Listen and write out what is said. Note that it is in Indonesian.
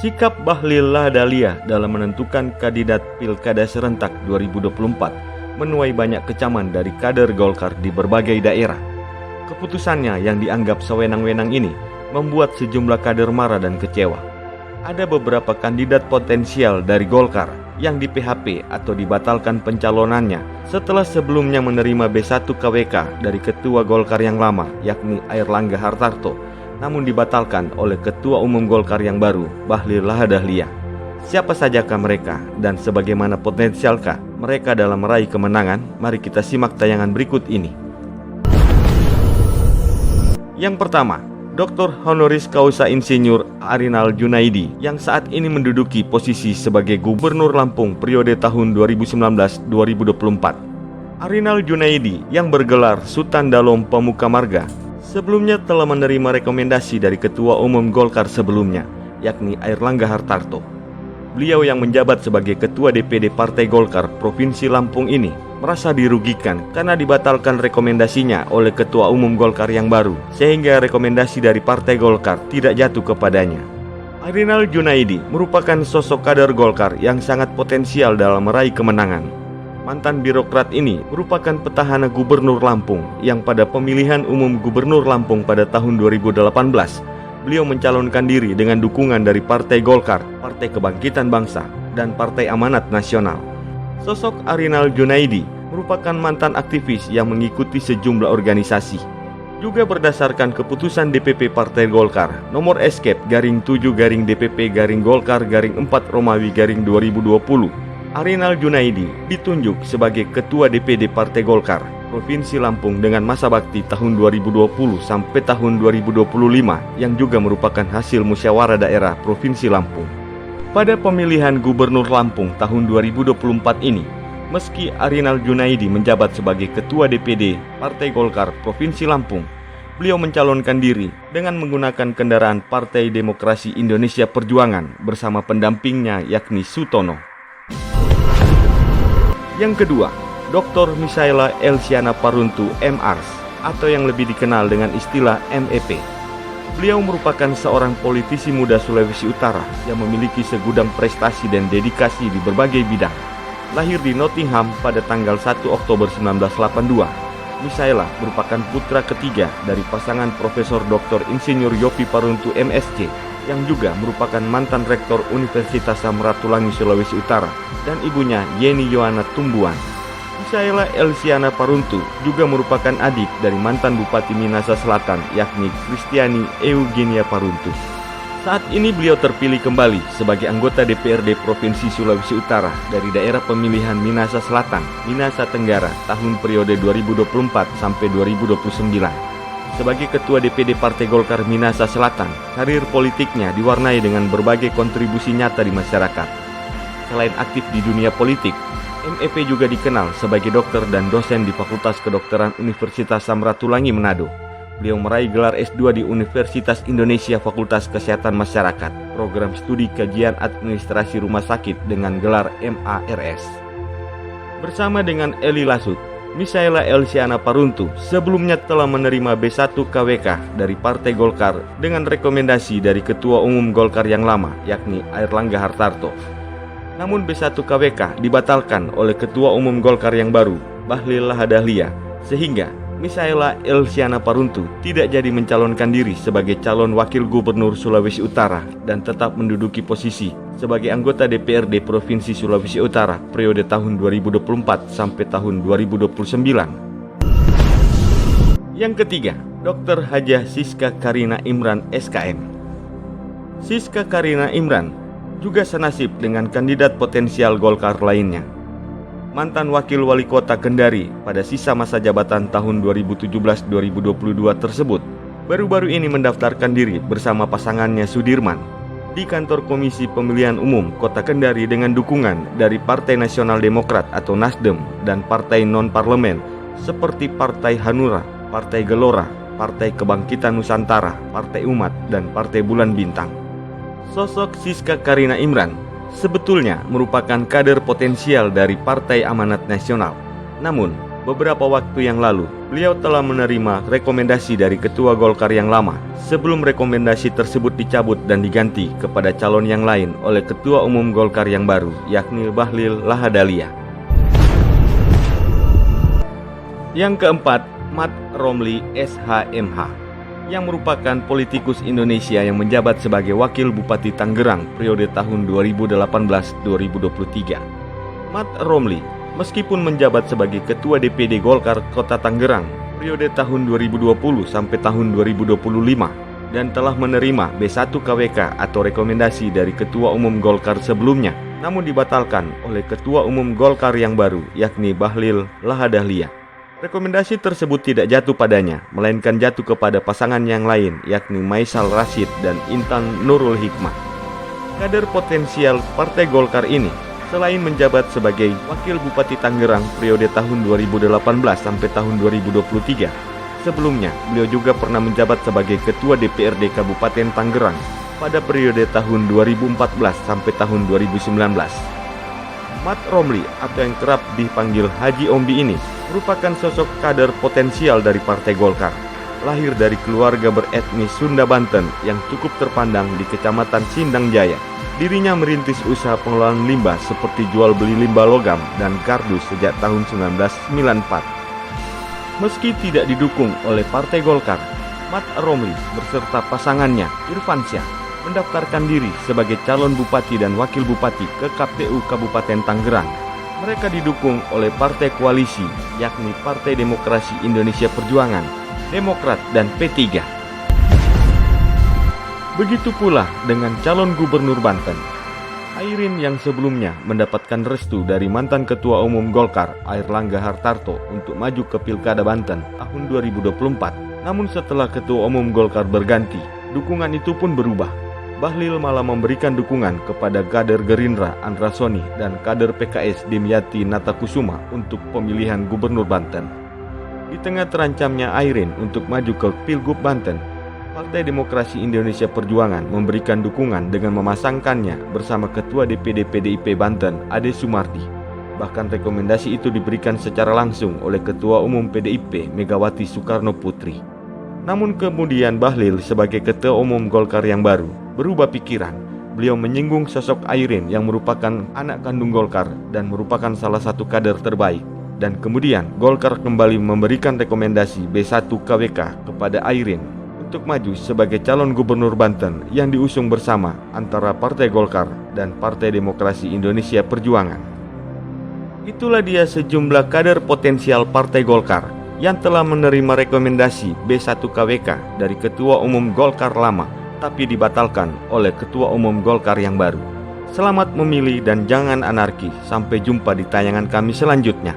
Sikap Bahlil Lahadalia dalam menentukan kandidat Pilkada serentak 2024 menuai banyak kecaman dari kader Golkar di berbagai daerah. Keputusannya yang dianggap sewenang-wenang ini membuat sejumlah kader marah dan kecewa. Ada beberapa kandidat potensial dari Golkar yang di-PHP atau dibatalkan pencalonannya setelah sebelumnya menerima B1 KWK dari Ketua Golkar yang lama, yakni Airlangga Hartarto, namun dibatalkan oleh Ketua Umum Golkar yang baru, Bahlil Lahadalia. Siapa sajakah mereka dan sebagaimana potensialkah mereka dalam meraih kemenangan? Mari kita simak tayangan berikut ini. Yang pertama, Dr. Honoris Causa Insinyur Arinal Junaidi yang saat ini menduduki posisi sebagai Gubernur Lampung periode tahun 2019-2024. Arinal Junaidi yang bergelar Sultan Dalom Pemuka Marga sebelumnya telah menerima rekomendasi dari Ketua Umum Golkar sebelumnya, yakni Airlangga Hartarto. Beliau yang menjabat sebagai Ketua DPD Partai Golkar Provinsi Lampung ini merasa dirugikan karena dibatalkan rekomendasinya oleh Ketua Umum Golkar yang baru, sehingga rekomendasi dari Partai Golkar tidak jatuh kepadanya. Arinal Junaidi merupakan sosok kader Golkar yang sangat potensial dalam meraih kemenangan. Mantan birokrat ini merupakan petahana Gubernur Lampung yang pada pemilihan umum Gubernur Lampung pada tahun 2018, beliau mencalonkan diri dengan dukungan dari Partai Golkar, Partai Kebangkitan Bangsa, dan Partai Amanat Nasional. Sosok Arinal Junaidi merupakan mantan aktivis yang mengikuti sejumlah organisasi. Juga berdasarkan keputusan DPP Partai Golkar nomor /7/DPP/Golkar/4 Romawi /2020, Arinal Junaidi ditunjuk sebagai Ketua DPD Partai Golkar Provinsi Lampung dengan masa bakti tahun 2020 sampai tahun 2025 yang juga merupakan hasil musyawarah daerah Provinsi Lampung. Pada pemilihan Gubernur Lampung tahun 2024 ini, meski Arinal Junaidi menjabat sebagai Ketua DPD Partai Golkar Provinsi Lampung, beliau mencalonkan diri dengan menggunakan kendaraan Partai Demokrasi Indonesia Perjuangan bersama pendampingnya yakni Sutono. Yang kedua, Dr. Misaela Elsiana Paruntu MArs atau yang lebih dikenal dengan istilah MEP. Beliau merupakan seorang politisi muda Sulawesi Utara yang memiliki segudang prestasi dan dedikasi di berbagai bidang. Lahir di Nottingham pada tanggal 1 Oktober 1982, Misaela merupakan putra ketiga dari pasangan Profesor Dr. Insinyur Yopi Paruntu MSc yang juga merupakan mantan Rektor Universitas Samratulangi Sulawesi Utara dan ibunya Yeni Yohana Tumbuan. Misaela Elsiana Paruntu juga merupakan adik dari mantan Bupati Minahasa Selatan yakni Kristiani Eugenia Paruntu. Saat ini beliau terpilih kembali sebagai anggota DPRD Provinsi Sulawesi Utara dari daerah pemilihan Minahasa Selatan, Minahasa Tenggara tahun periode 2024 sampai 2029. Sebagai Ketua DPD Partai Golkar Minahasa Selatan, karir politiknya diwarnai dengan berbagai kontribusi nyata di masyarakat. Selain aktif di dunia politik, MEP juga dikenal sebagai dokter dan dosen di Fakultas Kedokteran Universitas Samratulangi Manado. Beliau meraih gelar S2 di Universitas Indonesia Fakultas Kesehatan Masyarakat, program studi kajian administrasi rumah sakit dengan gelar MARS. Bersama dengan Eli Lasut, Misaela Elsiana Paruntu sebelumnya telah menerima B1 KWK dari Partai Golkar dengan rekomendasi dari Ketua Umum Golkar yang lama, yakni Airlangga Hartarto. Namun B1 KWK dibatalkan oleh Ketua Umum Golkar yang baru, Bahlil Lahadalia, sehingga Misaela Elsiana Paruntu tidak jadi mencalonkan diri sebagai calon wakil gubernur Sulawesi Utara dan tetap menduduki posisi sebagai anggota DPRD Provinsi Sulawesi Utara periode tahun 2024 sampai tahun 2029. Yang ketiga, Dr. Hajah Siska Karina Imran SKM. Siska Karina Imran juga senasib dengan kandidat potensial Golkar lainnya. Mantan Wakil Wali Kota Kendari pada sisa masa jabatan tahun 2017-2022 tersebut baru-baru ini mendaftarkan diri bersama pasangannya Sudirman di kantor Komisi Pemilihan Umum Kota Kendari dengan dukungan dari Partai Nasional Demokrat atau Nasdem dan partai non-parlemen seperti Partai Hanura, Partai Gelora, Partai Kebangkitan Nusantara, Partai Umat, dan Partai Bulan Bintang. Sosok Siska Karina Imran sebetulnya merupakan kader potensial dari Partai Amanat Nasional. Namun, Beberapa waktu yang lalu, beliau telah menerima rekomendasi dari Ketua Golkar yang lama sebelum rekomendasi tersebut dicabut dan diganti kepada calon yang lain oleh Ketua Umum Golkar yang baru, yakni Bahlil Lahadalia. Yang keempat, Matt Romli SHMH, yang merupakan politikus Indonesia yang menjabat sebagai Wakil Bupati Tangerang periode tahun 2018-2023. Matt Romli meskipun menjabat sebagai Ketua DPD Golkar Kota Tangerang periode tahun 2020 sampai tahun 2025 dan telah menerima B1 KWK atau rekomendasi dari Ketua Umum Golkar sebelumnya, namun dibatalkan oleh Ketua Umum Golkar yang baru, yakni Bahlil Lahadalia. Rekomendasi tersebut tidak jatuh padanya, melainkan jatuh kepada pasangan yang lain, yakni Maisal Rashid dan Intan Nurul Hikmah. Kader potensial Partai Golkar ini selain menjabat sebagai Wakil Bupati Tangerang periode tahun 2018 sampai tahun 2023, sebelumnya beliau juga pernah menjabat sebagai Ketua DPRD Kabupaten Tangerang pada periode tahun 2014 sampai tahun 2019. Matt Romli atau yang kerap dipanggil Haji Ombi ini merupakan sosok kader potensial dari Partai Golkar. Lahir dari keluarga beretnis Sunda Banten yang cukup terpandang di Kecamatan Sindang Jaya. Dirinya merintis usaha pengelolaan limbah seperti jual beli limbah logam dan kardus sejak tahun 1994. Meski tidak didukung oleh Partai Golkar, Matt Romli beserta pasangannya Irfansyah mendaftarkan diri sebagai calon bupati dan wakil bupati ke KPU Kabupaten Tangerang. Mereka didukung oleh partai koalisi, yakni Partai Demokrasi Indonesia Perjuangan, Demokrat, dan P3. Begitu pula dengan calon gubernur Banten, Airin yang sebelumnya mendapatkan restu dari mantan Ketua Umum Golkar Airlangga Hartarto untuk maju ke Pilkada Banten tahun 2024. Namun setelah Ketua Umum Golkar berganti, dukungan itu pun berubah. Bahlil malah memberikan dukungan kepada kader Gerindra Andra Soni dan kader PKS Dimyati Natakusuma untuk pemilihan gubernur Banten. Di tengah terancamnya Airin untuk maju ke Pilgub Banten, Partai Demokrasi Indonesia Perjuangan memberikan dukungan dengan memasangkannya bersama Ketua DPD PDIP Banten Ade Sumardi. Bahkan rekomendasi itu diberikan secara langsung oleh Ketua Umum PDIP Megawati Soekarno Putri. Namun kemudian Bahlil sebagai Ketua Umum Golkar yang baru berubah pikiran. Beliau menyinggung sosok Airin yang merupakan anak kandung Golkar dan merupakan salah satu kader terbaik. Dan kemudian Golkar kembali memberikan rekomendasi B1 KWK kepada Airin untuk maju sebagai calon gubernur Banten yang diusung bersama antara Partai Golkar dan Partai Demokrasi Indonesia Perjuangan. Itulah dia sejumlah kader potensial Partai Golkar yang telah menerima rekomendasi B1 KWK dari Ketua Umum Golkar lama, tapi dibatalkan oleh Ketua Umum Golkar yang baru. Selamat memilih dan jangan anarki. Sampai jumpa di tayangan kami selanjutnya.